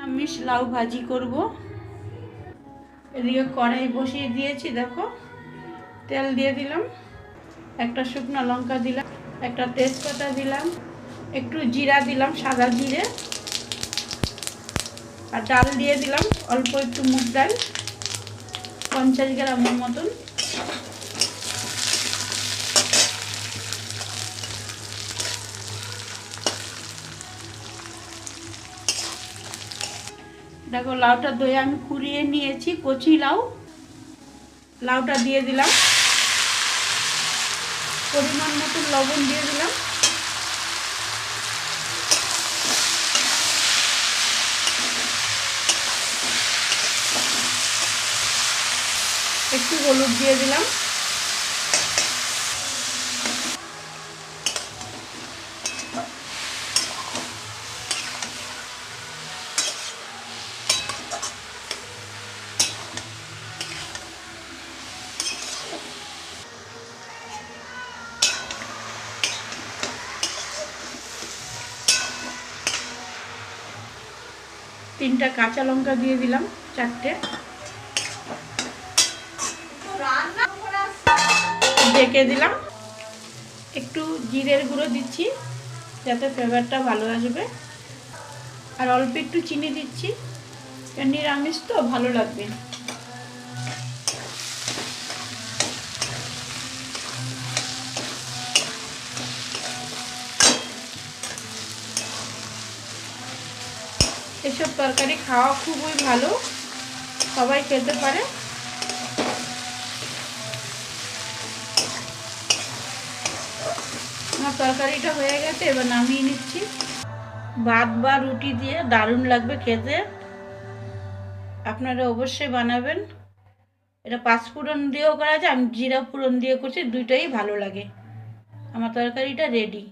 নিরামিষ লাউ ভাজি করব। এদিকে কড়াই বসিয়ে দিয়েছি, দেখো তেল দিয়ে দিলাম, একটা শুকনো লঙ্কা দিলাম, একটা তেজপাতা দিলাম, একটু জিরা দিলাম, সাদা জিরে, আর ডাল দিয়ে দিলাম অল্প একটু মুগ ডাল, 50 গ্রামের মতন। দেখো লাউটা ধুয়ে আমি কুড়িয়ে নিয়েছি, কচি লাউ। লাউটা দিয়ে দিলাম, পরিমাণ মতো লবণ দিয়ে দিলাম, একটু হলুদ দিয়ে দিলাম, তিনটা কাঁচা লঙ্কা দিয়ে দিলাম, 4টে, ঢেকে দিলাম। একটু জিরের গুঁড়ো দিচ্ছি যাতে ফ্লেভারটা ভালো আসবে, আর অল্প একটু চিনি দিচ্ছি, নিরামিষ তো ভালো লাগবে। এসব তরকারি খাওয়া খুবই ভালো, সবাই খেতে পারে। আমার তরকারিটা হয়ে গেছে, এবার নামিয়ে নিচ্ছি। ভাত বা রুটি দিয়ে দারুণ লাগবে খেতে, আপনারা অবশ্যই বানাবেন। এটা 5 ফোড়ন দিয়েও করা যায়, আমি জিরা ফোড়ন দিয়ে করছি, দুইটাই ভালো লাগে। আমার তরকারিটা রেডি।